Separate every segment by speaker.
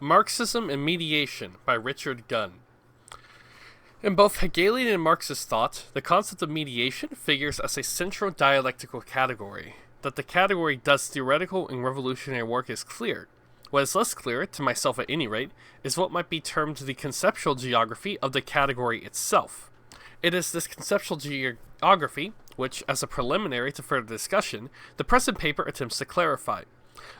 Speaker 1: Marxism and Mediation by Richard Gunn. In both Hegelian and Marxist thought, the concept of mediation figures as a central dialectical category. That the category does theoretical and revolutionary work is clear. What is less clear, to myself at any rate, is what might be termed the conceptual geography of the category itself. It is this conceptual geography which, as a preliminary to further discussion, the present paper attempts to clarify.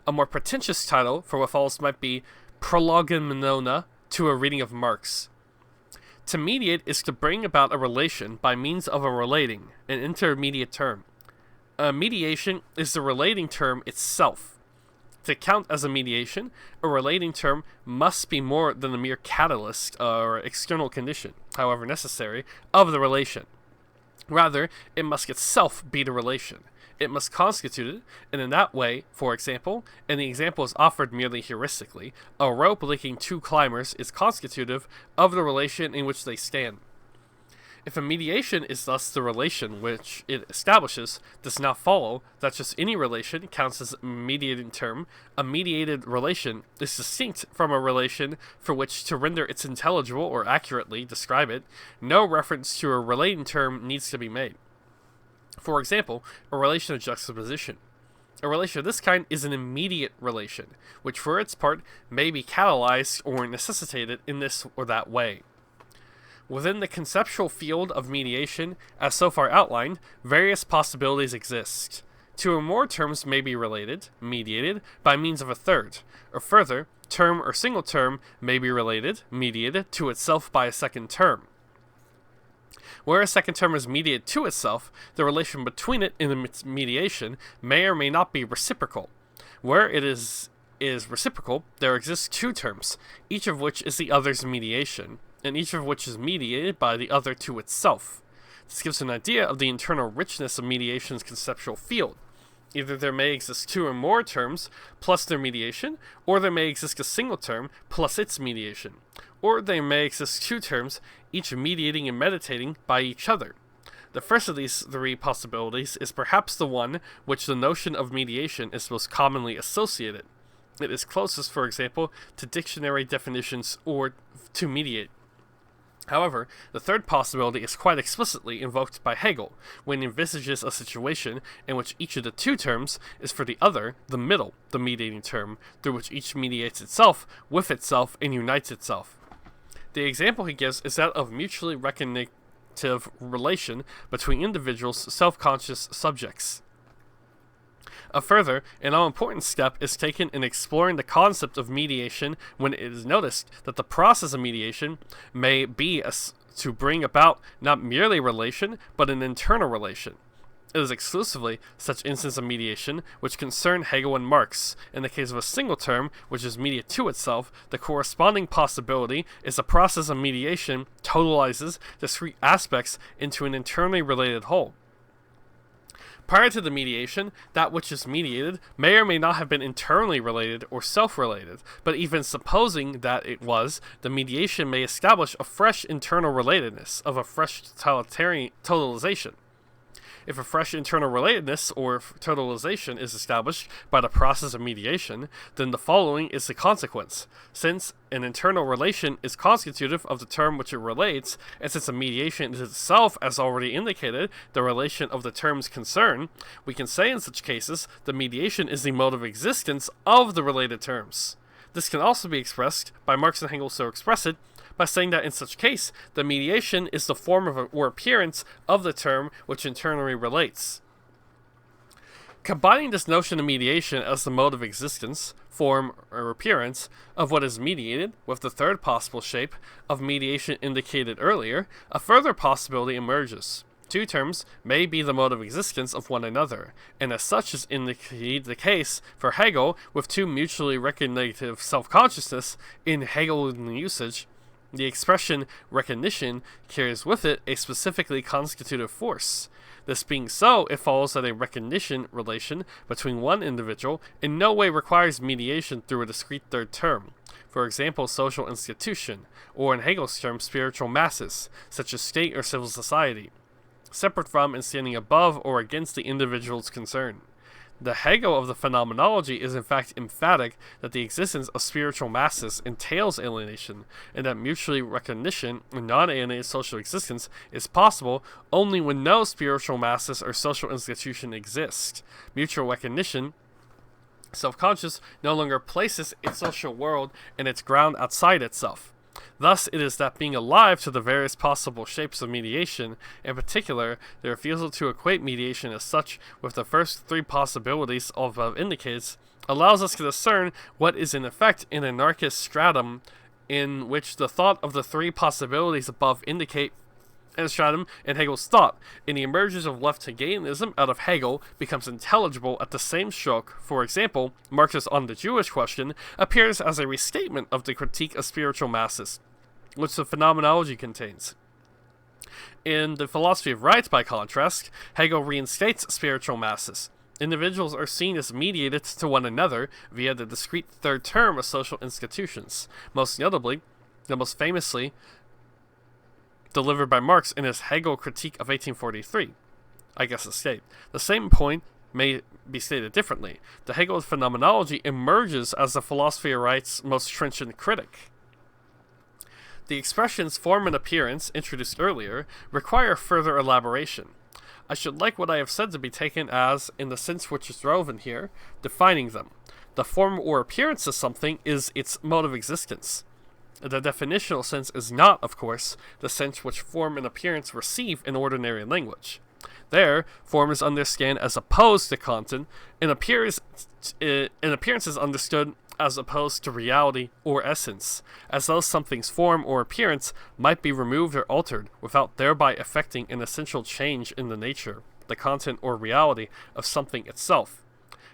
Speaker 1: A more pretentious title for what follows might be Prolegomena to a reading of Marx. To mediate is to bring about a relation by means of a relating, an intermediate term. A mediation is the relating term itself. To count as a mediation, a relating term must be more than a mere catalyst or external condition, however necessary, of the relation. Rather, it must itself be the relation. It must constitute it, and in that way, for example, and the example is offered merely heuristically, a rope linking two climbers is constitutive of the relation in which they stand. If a mediation is thus the relation which it establishes, does not follow that just any relation counts as a mediating term. A mediated relation is distinct from a relation for which, to render it intelligible or accurately describe it, no reference to a relating term needs to be made. For example, a relation of juxtaposition. A relation of this kind is an immediate relation, which for its part may be catalyzed or necessitated in this or that way. Within the conceptual field of mediation, as so far outlined, various possibilities exist. Two or more terms may be related, mediated, by means of a third, or further, term or single term may be related, mediated, to itself by a second term. Where a second term is mediated to itself, the relation between it and its mediation may or may not be reciprocal. Where it is reciprocal, there exist two terms, each of which is the other's mediation, and each of which is mediated by the other to itself. This gives an idea of the internal richness of mediation's conceptual field. Either there may exist two or more terms plus their mediation, or there may exist a single term plus its mediation, or there may exist two terms, each mediating and meditating by each other. The first of these three possibilities is perhaps the one which the notion of mediation is most commonly associated. It is closest, for example, to dictionary definitions or to mediate. However, the third possibility is quite explicitly invoked by Hegel, when he envisages a situation in which each of the two terms is for the other, the middle, the mediating term, through which each mediates itself, with itself, and unites itself. The example he gives is that of mutually recognitive relation between individuals' self-conscious subjects. A further and all-important step is taken in exploring the concept of mediation when it is noticed that the process of mediation may be to bring about not merely relation, but an internal relation. It is exclusively such instances of mediation which concern Hegel and Marx. In the case of a single term, which is mediate to itself, the corresponding possibility is the process of mediation totalizes discrete aspects into an internally related whole. Prior to the mediation, that which is mediated may or may not have been internally related or self-related, but even supposing that it was, the mediation may establish a fresh internal relatedness of a fresh totalization. If a fresh internal relatedness or totalization is established by the process of mediation, then the following is the consequence. Since an internal relation is constitutive of the term which it relates, and since a mediation is itself, as already indicated, the relation of the terms concerned, we can say in such cases the mediation is the mode of existence of the related terms. This can also be expressed, by Marx and Hegel so express it, by saying that in such case, the mediation is the form of or appearance of the term which internally relates. Combining this notion of mediation as the mode of existence, form, or appearance of what is mediated with the third possible shape of mediation indicated earlier, a further possibility emerges. Two terms may be the mode of existence of one another, and as such is indeed the case for Hegel with two mutually recognitive self-consciousness in Hegelian usage. The expression recognition carries with it a specifically constitutive force. This being so, it follows that a recognition relation between one individual in no way requires mediation through a discrete third term. For example, social institution, or in Hegel's term, spiritual masses, such as state or civil society, separate from and standing above or against the individuals concerned. The Hegel of the phenomenology is in fact emphatic that the existence of spiritual masses entails alienation, and that mutual recognition in non-alienated social existence is possible only when no spiritual masses or social institution exist. Mutual recognition, self-conscious, no longer places its social world and its ground outside itself. Thus, it is that being alive to the various possible shapes of mediation, in particular, the refusal to equate mediation as such with the first three possibilities above indicates, allows us to discern what is in effect an anarchist stratum in which the thought of the three possibilities above indicate and stratum in Hegel's thought, and the emergence of left Hegelianism out of Hegel becomes intelligible at the same stroke. For example, Marx's On the Jewish Question appears as a restatement of the critique of spiritual masses, which the phenomenology contains. In the Philosophy of Right, by contrast, Hegel reinstates spiritual masses. Individuals are seen as mediated to one another via the discrete third term of social institutions, most notably, the most famously delivered by Marx in his Hegel Critique of 1843. I guess escape. The same point may be stated differently. The Hegel phenomenology emerges as the philosophy of right's most trenchant critic. The expressions form and appearance, introduced earlier, require further elaboration. I should like what I have said to be taken as, in the sense which is relevant here, defining them. The form or appearance of something is its mode of existence. The definitional sense is not, of course, the sense which form and appearance receive in ordinary language. There, form is understood as opposed to content, and appearance is understood as opposed to reality or essence, as though something's form or appearance might be removed or altered without thereby effecting an essential change in the nature, the content or reality of something itself.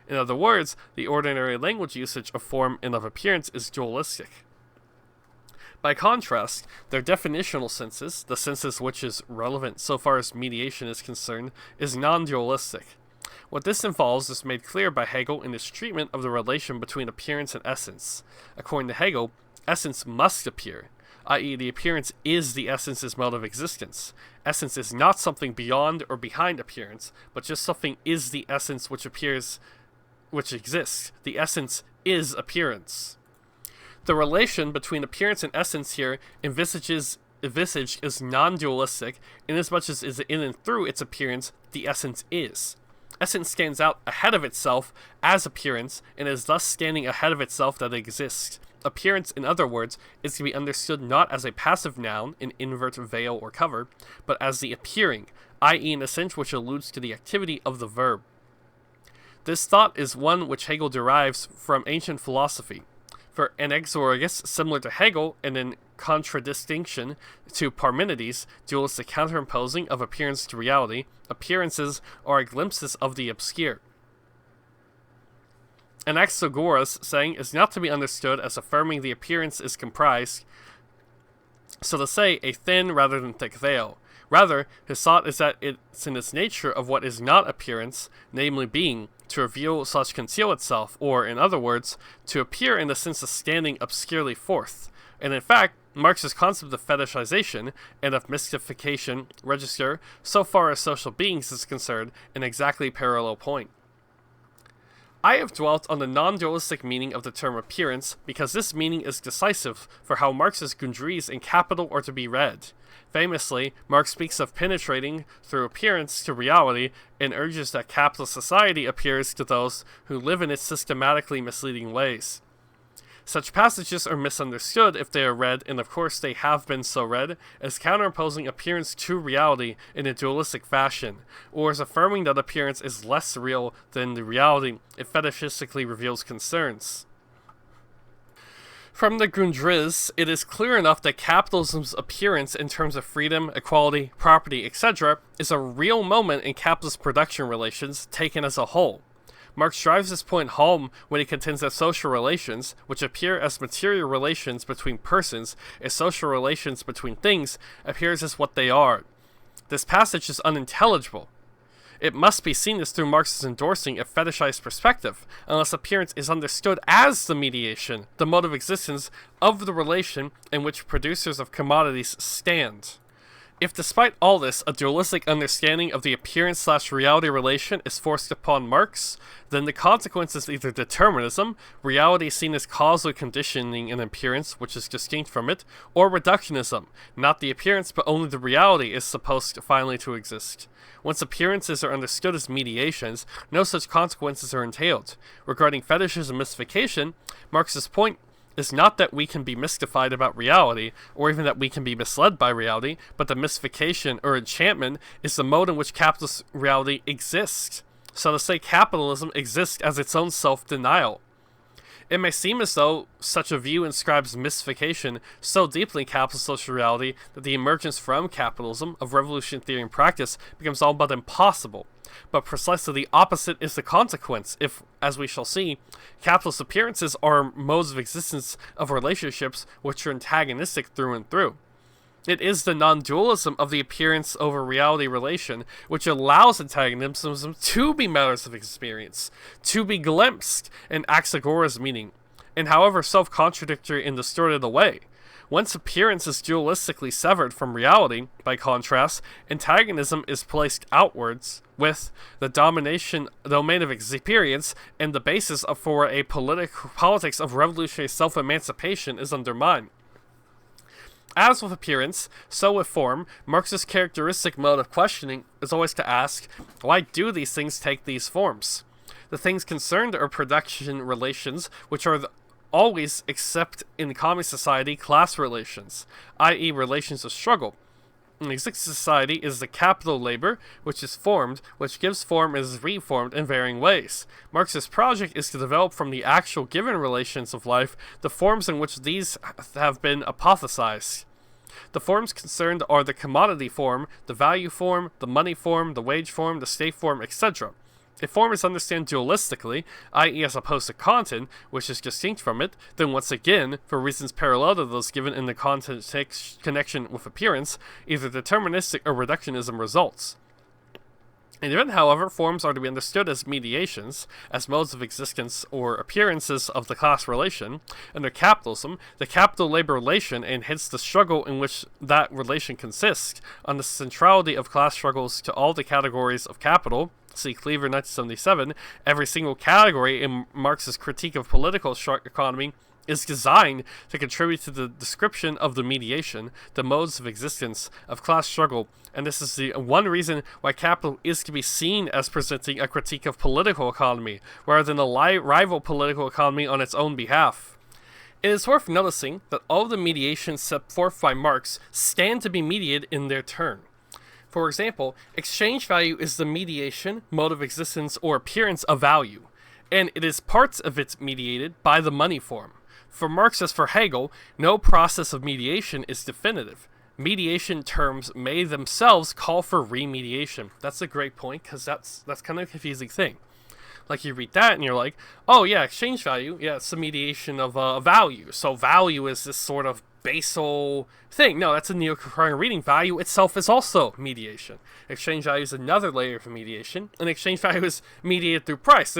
Speaker 1: In other words, the ordinary language usage of form and of appearance is dualistic. By contrast, their definitional senses, the senses which is relevant so far as mediation is concerned, is non-dualistic. What this involves is made clear by Hegel in his treatment of the relation between appearance and essence. According to Hegel, essence must appear, i.e. the appearance is the essence's mode of existence. Essence is not something beyond or behind appearance, but just something is the essence which exists. The essence is appearance. The relation between appearance and essence here envisaged is non-dualistic, inasmuch as in and through its appearance the essence is. Essence stands out ahead of itself as appearance, and is thus standing ahead of itself that exists. Appearance, in other words, is to be understood not as a passive noun, an invert, veil, or cover, but as the appearing, i.e. an sense which alludes to the activity of the verb. This thought is one which Hegel derives from ancient philosophy. For Anaxagoras, similar to Hegel, and in contradistinction to Parmenides, dualistic counterimposing of appearance to reality, appearances are glimpses of the obscure. Anaxagoras' saying is not to be understood as affirming the appearance is comprised, so to say, a thin rather than thick veil. Rather, his thought is that it's in its nature of what is not appearance, namely being, to reveal such conceal itself, or, in other words, to appear in the sense of standing obscurely forth. And in fact, Marx's concept of fetishization and of mystification register, so far as social beings is concerned, an exactly parallel point. I have dwelt on the non-dualistic meaning of the term appearance because this meaning is decisive for how Marx's Gundries in Capital are to be read. Famously, Marx speaks of penetrating through appearance to reality and urges that capitalist society appears to those who live in its systematically misleading ways. Such passages are misunderstood if they are read, and of course they have been so read, as counterimposing appearance to reality in a dualistic fashion, or as affirming that appearance is less real than the reality it fetishistically reveals concerns. From the Grundrisse, it is clear enough that capitalism's appearance in terms of freedom, equality, property, etc. is a real moment in capitalist production relations taken as a whole. Marx drives this point home when he contends that social relations, which appear as material relations between persons, as social relations between things, appears as what they are. This passage is unintelligible. It must be seen as through Marx's endorsing a fetishized perspective, unless appearance is understood as the mediation, the mode of existence of the relation in which producers of commodities stand. If despite all this, a dualistic understanding of the appearance-slash-reality relation is forced upon Marx, then the consequence is either determinism, reality seen as causal conditioning an appearance which is distinct from it, or reductionism, not the appearance but only the reality is supposed finally to exist. Once appearances are understood as mediations, no such consequences are entailed. Regarding fetishes and mystification, Marx's point is not that we can be mystified about reality, or even that we can be misled by reality, but that mystification or enchantment is the mode in which capitalist reality exists. So to say capitalism exists as its own self-denial. It may seem as though such a view inscribes mystification so deeply in capitalist social reality that the emergence from capitalism of revolution theory and practice becomes all but impossible. But precisely the opposite is the consequence if, as we shall see, capitalist appearances are modes of existence of relationships which are antagonistic through and through. It is the non-dualism of the appearance over reality relation which allows antagonism to be matters of experience, to be glimpsed in Anaxagoras' meaning, in however self-contradictory and distorted a way. Once appearance is dualistically severed from reality, by contrast, antagonism is placed outwards, with the domain of experience and the basis for a politics of revolutionary self-emancipation is undermined. As with appearance, so with form, Marx's characteristic mode of questioning is always to ask, why do these things take these forms? The things concerned are production relations, which are always, except in communist society, class relations, i.e. relations of struggle. In existing society is the capital labor, which is formed, which gives form and is reformed in varying ways. Marx's project is to develop from the actual given relations of life the forms in which these have been hypothesized. The forms concerned are the commodity form, the value form, the money form, the wage form, the state form, etc. If form is understood dualistically, i.e. as opposed to content, which is distinct from it, then once again, for reasons parallel to those given in the content connection with appearance, either deterministic or reductionism results. In the event, however, forms are to be understood as mediations, as modes of existence or appearances of the class relation. Under capitalism, the capital-labor relation, and hence the struggle in which that relation consists, on the centrality of class struggles to all the categories of capital, see Cleaver 1977, every single category in Marx's critique of political economy is designed to contribute to the description of the mediation, the modes of existence of class struggle, and this is the one reason why capital is to be seen as presenting a critique of political economy, rather than a rival political economy on its own behalf. It is worth noticing that all of the mediations set forth by Marx stand to be mediated in their turn. For example, exchange value is the mediation, mode of existence, or appearance of value, and it is parts of it mediated by the money form. For Marx as for Hegel, no process of mediation is definitive. Mediation terms may themselves call for remediation. That's a great point, because that's kind of a confusing thing. Like, you read that and you're like, oh yeah, exchange value, yeah, it's the mediation of value. So value is this sort of basal thing. No, that's a neo-Kafkarian reading. Value itself is also mediation. Exchange value is another layer of mediation, and exchange value is mediated through price.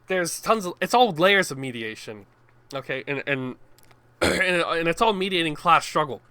Speaker 1: There's tons of, it's all layers of mediation, okay, and it's all mediating class struggle.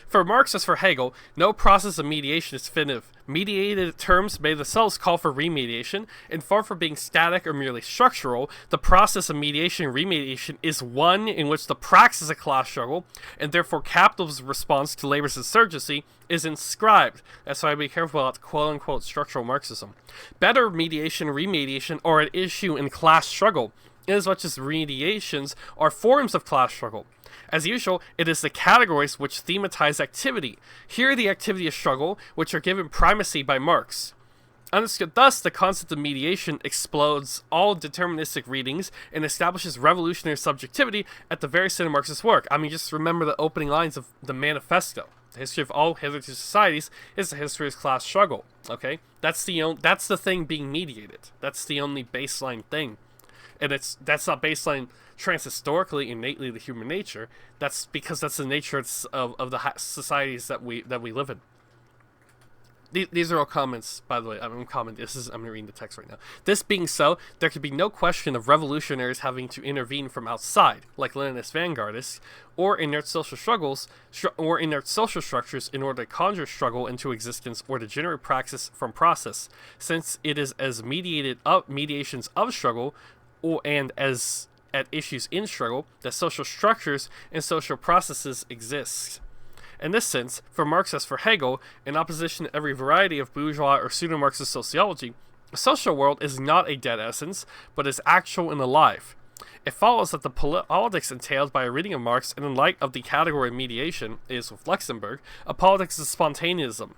Speaker 1: For Marx as for Hegel, no process of mediation is definitive. Mediated terms may themselves call for remediation, and far from being static or merely structural, the process of mediation and remediation is one in which the praxis of class struggle, and therefore capital's response to labor's insurgency, is inscribed. That's why I be careful about quote-unquote structural Marxism. Better mediation and remediation are an issue in class struggle, inasmuch as mediations are forms of class struggle. As usual, it is the categories which thematize activity. Here the activity of struggle, which are given primacy by Marx. Understood thus, the concept of mediation explodes all deterministic readings and establishes revolutionary subjectivity at the very center of Marx's work. I mean, just remember the opening lines of the manifesto. The history of all hitherto societies is the history of class struggle. Okay? That's the thing being mediated. That's the only baseline thing. And that's not baseline transhistorically, innately to human nature. That's because that's the nature of the societies that we live in. These are all comments, by the way. I'm reading the text right now. This being so, there could be no question of revolutionaries having to intervene from outside, like Leninist vanguardists, or inert social structures, in order to conjure struggle into existence or to generate praxis from process, since it is as mediations of struggle, and as at issues in struggle, that social structures and social processes exist. In this sense, for Marx as for Hegel, in opposition to every variety of bourgeois or pseudo-Marxist sociology, the social world is not a dead essence, but is actual and alive. It follows that the politics entailed by a reading of Marx, and in light of the category of mediation, is, with Luxemburg, a politics of spontaneism.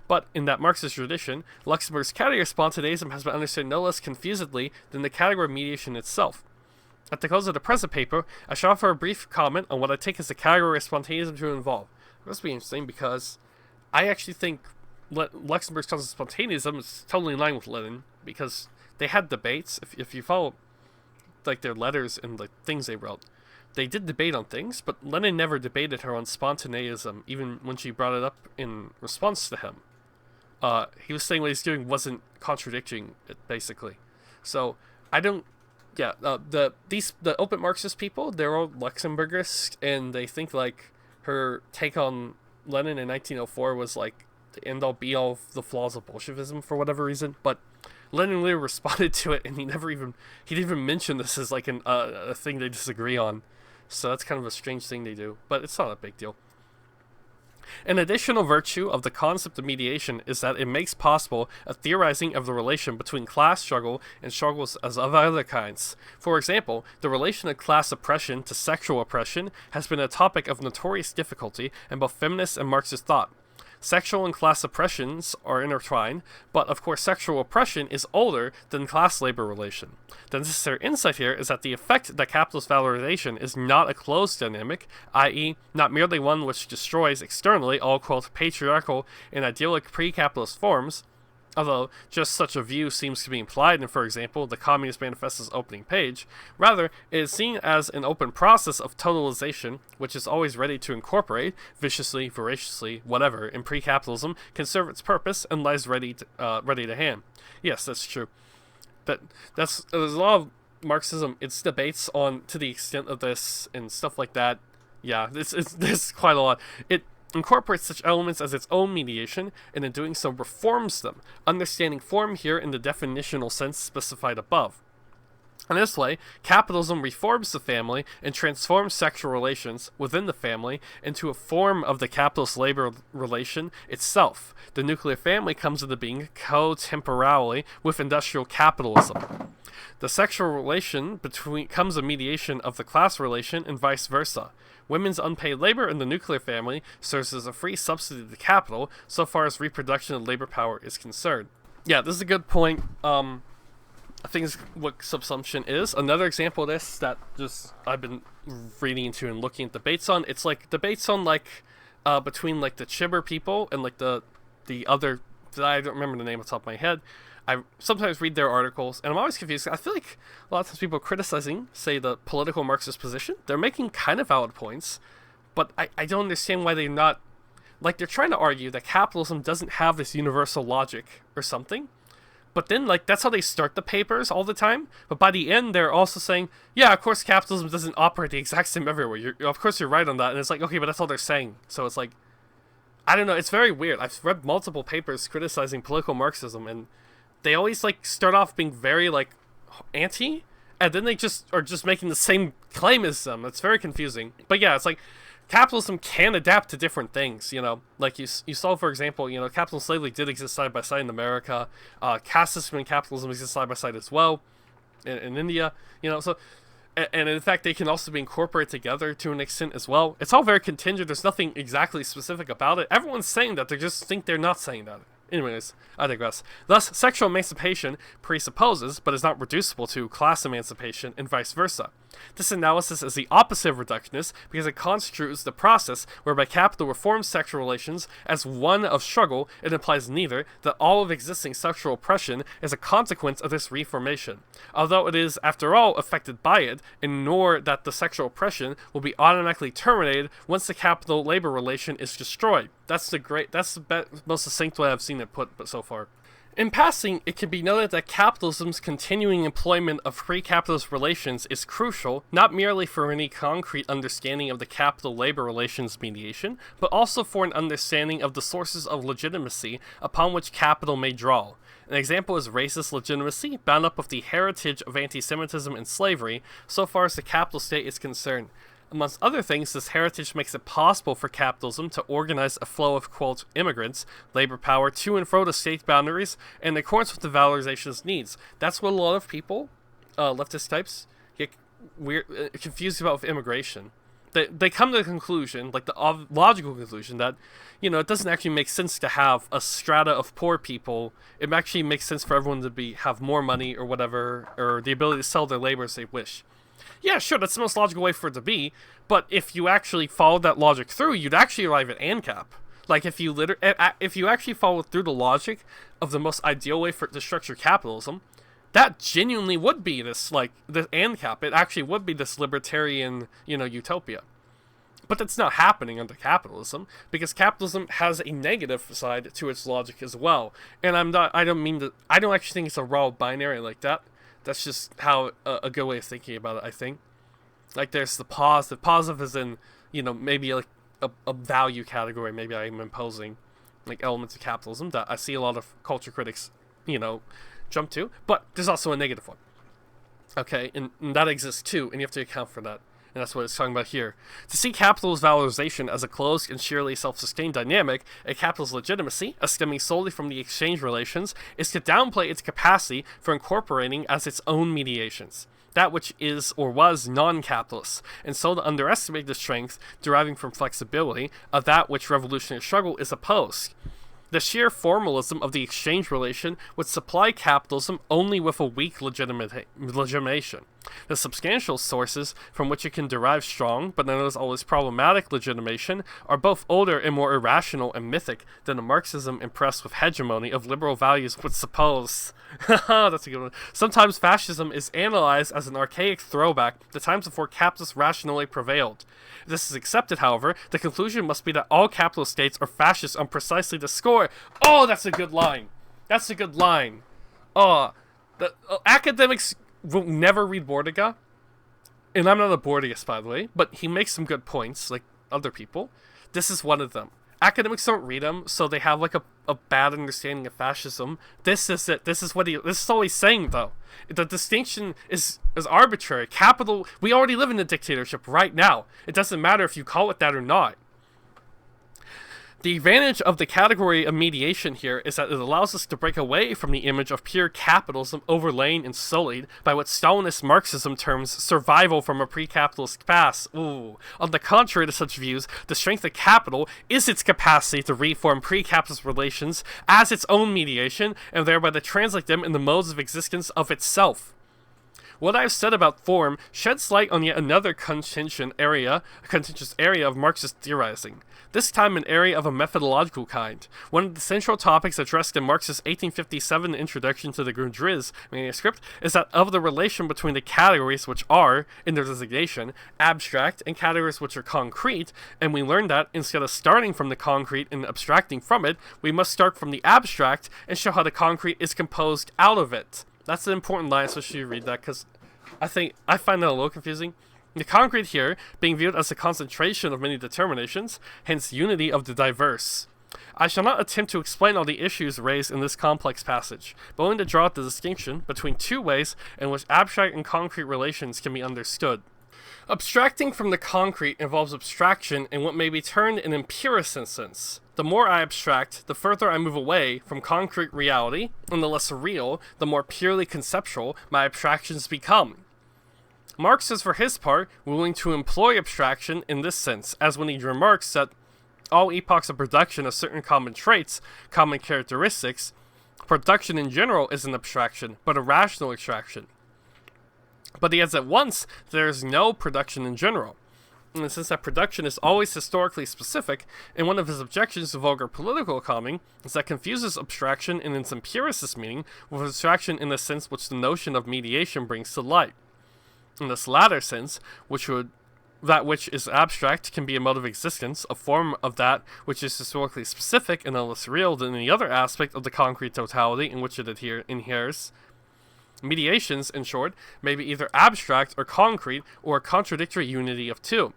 Speaker 1: But, in that Marxist tradition, Luxemburg's category of spontaneism has been understood no less confusedly than the category of mediation itself. At the close of the present paper, I shall offer a brief comment on what I take as the category of spontaneism to involve. This will be interesting because I actually think Luxemburg's concept of spontaneism is totally in line with Lenin, because they had debates. If you follow like their letters and the things they wrote, they did debate on things, but Lenin never debated her on spontaneism, even when she brought it up in response to him. He was saying what he's doing wasn't contradicting it, basically. So I don't. Yeah, the open Marxist people, they're all Luxemburgist, and they think like her take on Lenin in 1904 was like the end-all be-all of the flaws of Bolshevism for whatever reason, but Lenin later responded to it, and he didn't even mention this as like a thing they disagree on. So that's kind of a strange thing they do, but it's not a big deal. An additional virtue of the concept of mediation is that it makes possible a theorizing of the relation between class struggle and struggles as of other kinds. For example, the relation of class oppression to sexual oppression has been a topic of notorious difficulty in both feminist and Marxist thought. Sexual and class oppressions are intertwined, but of course sexual oppression is older than class labor relation. The necessary insight here is that the effect that capitalist valorization is not a closed dynamic, i.e. not merely one which destroys externally all quote patriarchal and idyllic pre-capitalist forms, although just such a view seems to be implied in, for example, the Communist Manifesto's opening page. Rather, it is seen as an open process of totalization, which is always ready to incorporate, viciously, voraciously, whatever, in pre-capitalism, can serve its purpose, and lies ready to hand. Yes, that's true. There's a lot of Marxism, its debates on to the extent of this, and stuff like that. Yeah, there's quite a lot. It incorporates such elements as its own mediation, and in doing so reforms them, understanding form here in the definitional sense specified above. In this way, capitalism reforms the family and transforms sexual relations within the family into a form of the capitalist labor relation itself. The nuclear family comes into being co-temporally with industrial capitalism. The sexual relation becomes a mediation of the class relation and vice versa. Women's unpaid labor in the nuclear family serves as a free subsidy to capital so far as reproduction of labor power is concerned. Yeah, this is a good point. I think it's what subsumption is. Another example of this that just I've been reading into and looking at debates on, it's like debates on like between like the Chibber people and like the other, I don't remember the name off the top of my head. I sometimes read their articles, and I'm always confused. I feel like a lot of times people criticizing, say, the political Marxist position, they're making kind of valid points, but I don't understand why they're not, like, they're trying to argue that capitalism doesn't have this universal logic or something, but then, like, that's how they start the papers all the time, but by the end, they're also saying, yeah, of course capitalism doesn't operate the exact same everywhere, of course you're right on that, and it's like, okay, but that's all they're saying, so it's like, I don't know, it's very weird. I've read multiple papers criticizing political Marxism, and they always like start off being very like anti, and then they just are just making the same claim as them. It's very confusing. But yeah, it's like capitalism can adapt to different things, you know. Like you saw, for example, you know, capital and slavery did exist side by side in America. Caste system and capitalism exist side by side as well in India, you know. So, and in fact, they can also be incorporated together to an extent as well. It's all very contingent. There's nothing exactly specific about it. Everyone's saying that. They just think they're not saying that. Anyways, I digress. Thus, sexual emancipation presupposes, but is not reducible to, class emancipation and vice versa. This analysis is the opposite of reductionist because it construes the process whereby capital reforms sexual relations as one of struggle. It implies neither that all of existing sexual oppression is a consequence of this reformation, although it is, after all, affected by it, and nor that the sexual oppression will be automatically terminated once the capital-labor relation is destroyed. That's the most succinct way I've seen it put so far. In passing, it can be noted that capitalism's continuing employment of pre-capitalist relations is crucial, not merely for any concrete understanding of the capital-labor relations mediation, but also for an understanding of the sources of legitimacy upon which capital may draw. An example is racist legitimacy, bound up with the heritage of anti-Semitism and slavery, so far as the capital state is concerned. Amongst other things, this heritage makes it possible for capitalism to organize a flow of, quote, immigrants, labor power, to and fro to state boundaries, in accordance with the valorization's needs. That's what a lot of people, leftist types, get confused about with immigration. They come to the conclusion, like the logical conclusion, that, it doesn't actually make sense to have a strata of poor people. It actually makes sense for everyone to have more money or whatever, or the ability to sell their labor as they wish. Yeah, sure, that's the most logical way for it to be, but if you actually followed that logic through, you'd actually arrive at ANCAP. Like, if you actually followed through the logic of the most ideal way to structure capitalism, that genuinely would be this ANCAP. It actually would be this libertarian, utopia. But that's not happening under capitalism, because capitalism has a negative side to its logic as well. And I don't actually think it's a raw binary like that. That's just how a good way of thinking about it, I think. Like, there's the positive. Positive is in, maybe like a value category. Maybe I'm imposing like elements of capitalism that I see a lot of culture critics, jump to. But there's also a negative one. Okay, and that exists too, and you have to account for that. And that's what it's talking about here. To see capital's valorization as a closed and sheerly self-sustained dynamic, a capital's legitimacy, as stemming solely from the exchange relations, is to downplay its capacity for incorporating as its own mediations that which is or was non-capitalist, and so to underestimate the strength deriving from flexibility of that which revolutionary struggle is opposed. The sheer formalism of the exchange relation would supply capitalism only with a weak legitimation. The substantial sources from which it can derive strong, but not always problematic legitimation, are both older and more irrational and mythic than a Marxism impressed with hegemony of liberal values would suppose. That's a good one. Sometimes fascism is analyzed as an archaic throwback to times before capitalist rationality prevailed. If this is accepted, however, the conclusion must be that all capitalist states are fascist on precisely the score. Oh, that's a good line. That's a good line. Academics will never read Bordiga, and I'm not a Bordigist, by the way, but he makes some good points, like other people. This is one of them. Academics don't read him, so they have like a bad understanding of fascism. This is it. This is all he's saying, though. The distinction is arbitrary. Capital, we already live in a dictatorship right now. It doesn't matter if you call it that or not. The advantage of the category of mediation here is that it allows us to break away from the image of pure capitalism overlain and sullied by what Stalinist Marxism terms survival from a pre-capitalist past. Ooh. On the contrary to such views, the strength of capital is its capacity to reform pre-capitalist relations as its own mediation, and thereby to translate them in the modes of existence of itself. What I have said about form sheds light on yet another contentious area of Marxist theorizing, this time an area of a methodological kind. One of the central topics addressed in Marx's 1857 introduction to the Grundrisse manuscript is that of the relation between the categories which are, in their designation, abstract and categories which are concrete, and we learned that instead of starting from the concrete and abstracting from it, we must start from the abstract and show how the concrete is composed out of it. That's an important line, so you read that, because I find that a little confusing. The concrete here being viewed as a concentration of many determinations, hence unity of the diverse. I shall not attempt to explain all the issues raised in this complex passage, but only to draw out the distinction between two ways in which abstract and concrete relations can be understood. Abstracting from the concrete involves abstraction in what may be termed an empiricist sense. The more I abstract, the further I move away from concrete reality, and the less real, the more purely conceptual my abstractions become. Marx is, for his part, willing to employ abstraction in this sense, as when he remarks that all epochs of production have certain common traits, common characteristics. Production in general is an abstraction, but a rational abstraction. But he adds at once there is no production in general, in the sense that production is always historically specific, and one of his objections to vulgar political economy is that confuses abstraction in its empiricist meaning with abstraction in the sense which the notion of mediation brings to light. In this latter sense, that which is abstract can be a mode of existence, a form of that which is historically specific and no less real than any other aspect of the concrete totality in which it inheres. Mediations, in short, may be either abstract or concrete, or a contradictory unity of two.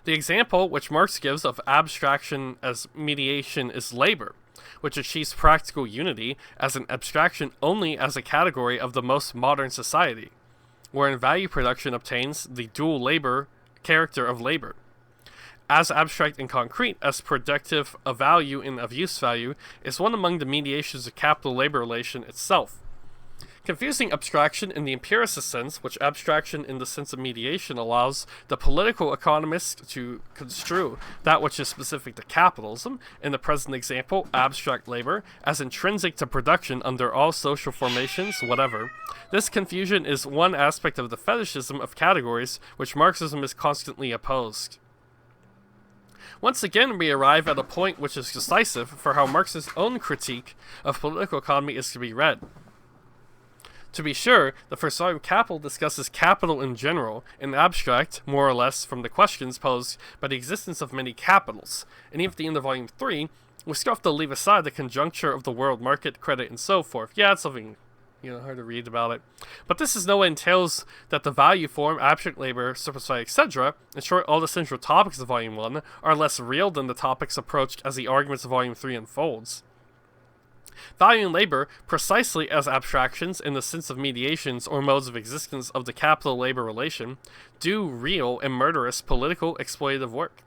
Speaker 1: The example which Marx gives of abstraction as mediation is labor, which achieves practical unity as an abstraction only as a category of the most modern society, wherein value production obtains the dual labor character of labor. As abstract and concrete as productive of value and of use value is one among the mediations of capital-labor relation itself. Confusing abstraction in the empiricist sense, which abstraction in the sense of mediation allows the political economist to construe that which is specific to capitalism, in the present example, abstract labor, as intrinsic to production under all social formations, whatever. This confusion is one aspect of the fetishism of categories which Marxism is constantly opposed. Once again, we arrive at a point which is decisive for how Marx's own critique of political economy is to be read. To be sure, the first volume of Capital discusses capital in general, in abstract, more or less, from the questions posed by the existence of many capitals, and even at the end of volume 3, we still have to leave aside the conjuncture of the world market, credit, and so forth. Yeah, it's something, hard to read about it. But this is no way entails that the value form, abstract labor, surplus value, etc., in short, all the central topics of volume 1, are less real than the topics approached as the arguments of volume 3 unfolds. Value and labor, precisely as abstractions in the sense of mediations or modes of existence of the capital-labor relation, do real and murderous political exploitative work.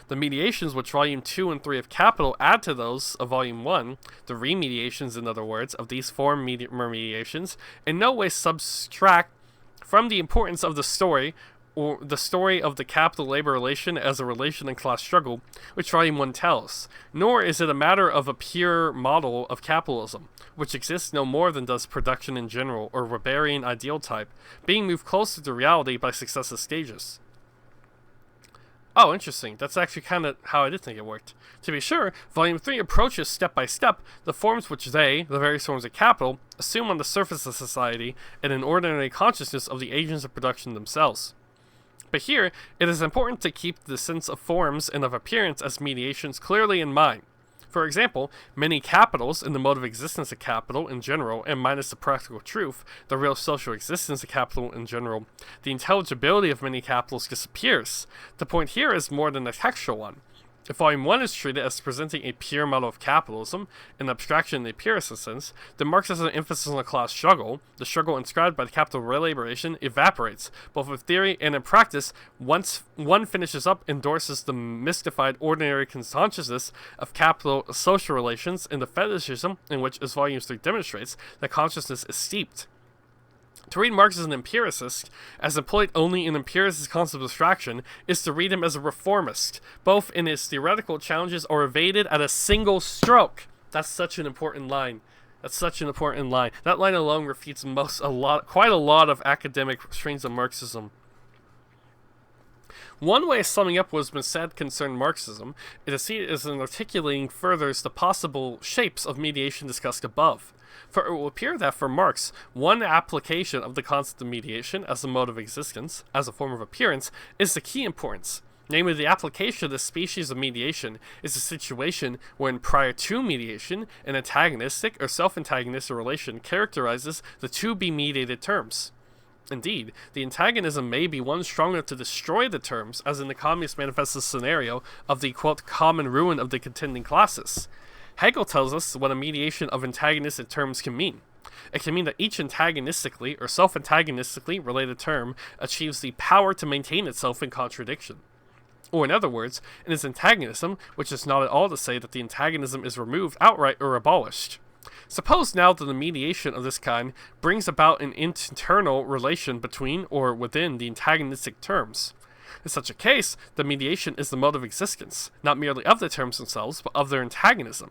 Speaker 1: The mediations which Volume 2 and 3 of Capital add to those of Volume 1, the remediations, in other words, of these former mediations, in no way subtract from the importance of the story, or the story of the capital-labor relation as a relation and class struggle, which Volume 1 tells, nor is it a matter of a pure model of capitalism, which exists no more than does production in general, or Weberian ideal type, being moved closer to reality by successive stages. Oh, interesting. That's actually kind of how I did think it worked. To be sure, Volume 3 approaches step by step the forms which they, the various forms of capital, assume on the surface of society and an ordinary consciousness of the agents of production themselves. But here, it is important to keep the sense of forms and of appearance as mediations clearly in mind. For example, many capitals in the mode of existence of capital in general, and minus the practical truth, the real social existence of capital in general, the intelligibility of many capitals disappears. The point here is more than a textual one. If Volume 1 is treated as presenting a pure model of capitalism, an abstraction in the empiricist sense, then Marx's emphasis on the class struggle, the struggle inscribed by the capital liberation, evaporates, both in theory and in practice, once one finishes up endorses the mystified ordinary consciousness of capital social relations and the fetishism in which, as Volume 3 demonstrates, that consciousness is steeped. To read Marx as an empiricist, as employed only in empiricist concept of abstraction, is to read him as a reformist. Both in his theoretical challenges are evaded at a single stroke. That's such an important line. That line alone refutes quite a lot of academic strains of Marxism. One way of summing up what has been said concerning Marxism is to see it as an articulating further the possible shapes of mediation discussed above. For it will appear that for Marx, one application of the concept of mediation as a mode of existence, as a form of appearance, is the key importance. Namely, the application of this species of mediation is a situation wherein prior to mediation, an antagonistic or self-antagonistic relation characterizes the to-be-mediated terms. Indeed, the antagonism may be one strong enough to destroy the terms, as in the communist manifesto scenario of the, quote, common ruin of the contending classes. Hegel tells us what a mediation of antagonistic terms can mean. It can mean that each antagonistically or self-antagonistically related term achieves the power to maintain itself in contradiction. Or in other words, in its antagonism, which is not at all to say that the antagonism is removed outright or abolished. Suppose now that the mediation of this kind brings about an internal relation between or within the antagonistic terms. In such a case, the mediation is the mode of existence, not merely of the terms themselves, but of their antagonism.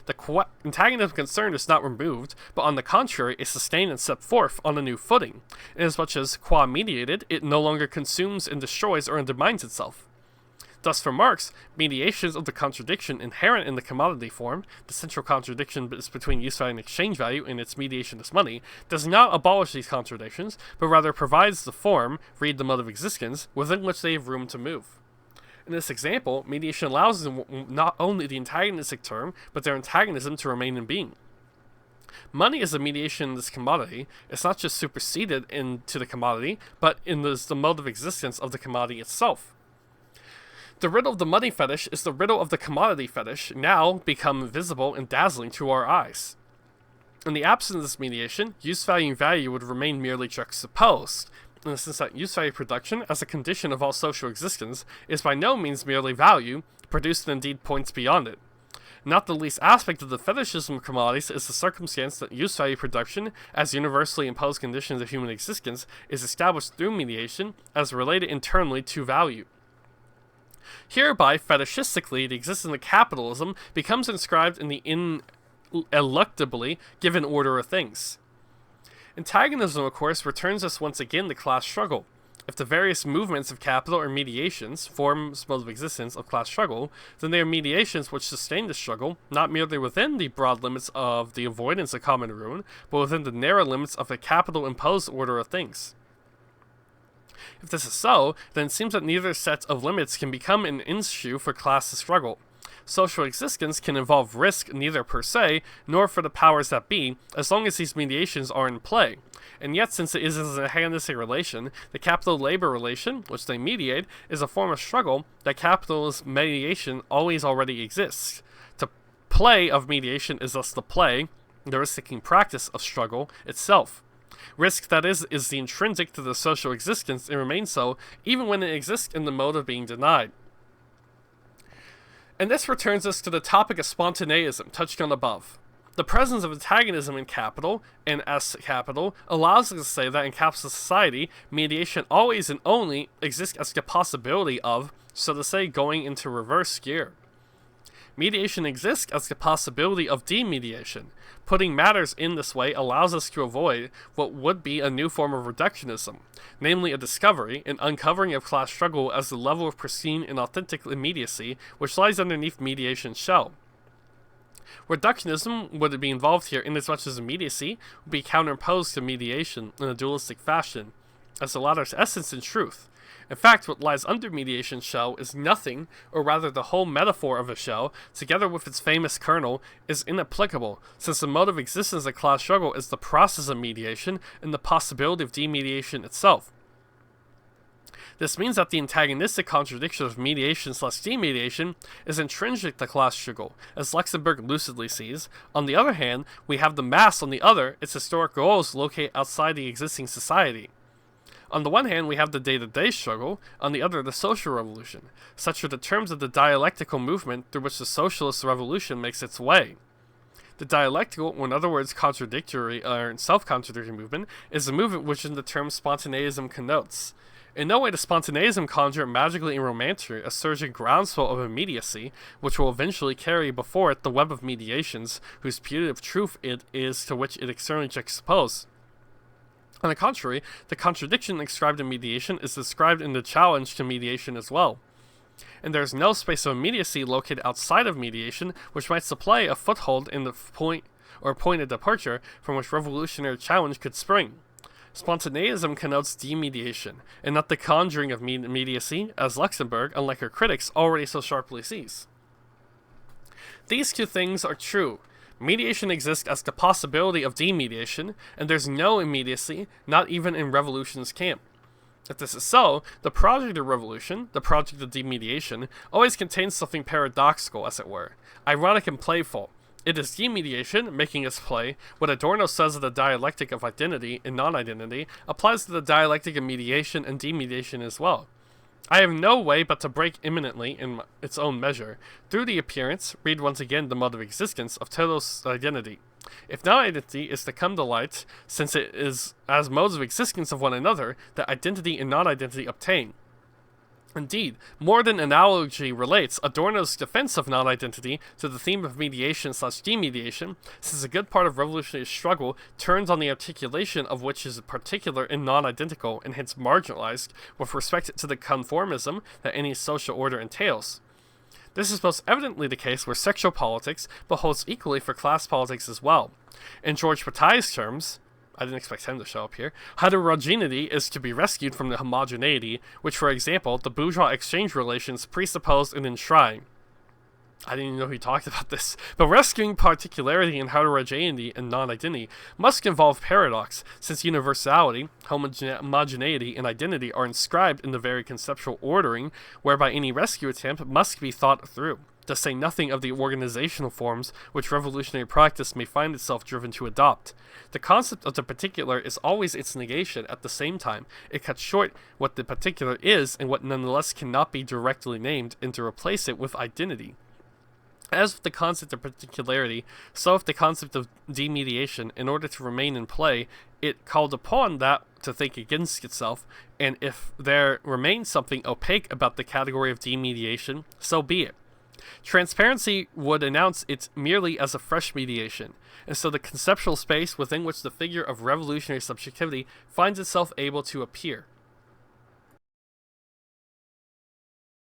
Speaker 1: The antagonism concerned is not removed, but on the contrary is sustained and set forth on a new footing, inasmuch as, qua mediated, it no longer consumes and destroys or undermines itself. Thus, for Marx, mediations of the contradiction inherent in the commodity form, the central contradiction is between use value and exchange value, and its mediation is money, does not abolish these contradictions, but rather provides the form, read the mode of existence, within which they have room to move. In this example, mediation allows not only the antagonistic term, but their antagonism to remain in being. Money is a mediation in this commodity. It's not just superseded into the commodity, but in the mode of existence of the commodity itself. The riddle of the money fetish is the riddle of the commodity fetish, now become visible and dazzling to our eyes. In the absence of this mediation, use value and value would remain merely juxtaposed, in the sense that use value production, as a condition of all social existence, is by no means merely value, produced and indeed points beyond it. Not the least aspect of the fetishism of commodities is the circumstance that use value production, as universally imposed conditions of human existence, is established through mediation as related internally to value. Hereby, fetishistically, the existence of capitalism becomes inscribed in the ineluctably given order of things. Antagonism, of course, returns us once again to class struggle. If the various movements of capital are mediations, forms, modes of existence of class struggle, then they are mediations which sustain the struggle, not merely within the broad limits of the avoidance of common ruin, but within the narrow limits of the capital-imposed order of things. If this is so, then it seems that neither set of limits can become an issue for class struggle. Social existence can involve risk neither per se, nor for the powers that be, as long as these mediations are in play. And yet, since it is an antagonistic relation, the capital-labor relation, which they mediate, is a form of struggle that capitalist mediation already exists. The play of mediation is thus the play, the risk-taking practice of struggle itself. Risk, that is the intrinsic to the social existence and remains so, even when it exists in the mode of being denied. And this returns us to the topic of spontaneism, touched on above. The presence of antagonism in capital, and as capital, allows us to say that in capitalist society, mediation always and only exists as the possibility of, so to say, going into reverse gear. Mediation exists as the possibility of demediation. Putting matters in this way allows us to avoid what would be a new form of reductionism, namely a discovery, an uncovering of class struggle as the level of pristine and authentic immediacy which lies underneath mediation's shell. Reductionism would be involved here inasmuch as immediacy would be counterimposed to mediation in a dualistic fashion, as the latter's essence and truth. In fact, what lies under mediation's shell is nothing, or rather the whole metaphor of a shell, together with its famous kernel, is inapplicable, since the mode of existence of class struggle is the process of mediation and the possibility of demediation itself. This means that the antagonistic contradiction of mediation/demediation is intrinsic to class struggle, as Luxemburg lucidly sees. On the other hand, we have the mass on the other, its historic goals locate outside the existing society. On the one hand, we have the day-to-day struggle, on the other, the social revolution. Such are the terms of the dialectical movement through which the socialist revolution makes its way. The dialectical, or in other words, contradictory or self-contradictory movement, is the movement which the term spontaneism connotes. In no way does spontaneism conjure magically and romantically a surging groundswell of immediacy, which will eventually carry before it the web of mediations, whose putative truth it is to which it externally juxtaposed. On the contrary, the contradiction described in mediation is described in the challenge to mediation as well. And there is no space of immediacy located outside of mediation which might supply a foothold in the point of departure from which revolutionary challenge could spring. Spontaneism connotes demediation, and not the conjuring of immediacy, as Luxemburg, unlike her critics, already so sharply sees. These two things are true. Mediation exists as the possibility of demediation, and there's no immediacy, not even in revolution's camp. If this is so, the project of revolution, the project of demediation, always contains something paradoxical, as it were, ironic and playful. It is demediation, making us play. What Adorno says of the dialectic of identity and non-identity applies to the dialectic of mediation and demediation as well. I have no way but to break imminently, in its own measure, through the appearance, read once again the mode of existence, of total identity. If non-identity is to come to light, since it is as modes of existence of one another that identity and non-identity obtain. Indeed, more than analogy relates, Adorno's defense of non-identity to the theme of mediation/demediation, since a good part of revolutionary struggle turns on the articulation of which is particular and non-identical, and hence marginalized, with respect to the conformism that any social order entails. This is most evidently the case where sexual politics, but holds equally for class politics as well. In George Bataille's terms, I didn't expect him to show up here, heterogeneity is to be rescued from the homogeneity, which, for example, the bourgeois exchange relations presuppose and enshrine. I didn't even know he talked about this. But rescuing particularity and heterogeneity and non-identity must involve paradox, since universality, homogeneity, and identity are inscribed in the very conceptual ordering whereby any rescue attempt must be thought through, to say nothing of the organizational forms which revolutionary practice may find itself driven to adopt. The concept of the particular is always its negation at the same time. It cuts short what the particular is and what nonetheless cannot be directly named, and to replace it with identity. As with the concept of particularity, so with the concept of demediation, in order to remain in play, it called upon that to think against itself, and if there remains something opaque about the category of demediation, so be it. Transparency would announce it merely as a fresh mediation, and so the conceptual space within which the figure of revolutionary subjectivity finds itself able to appear.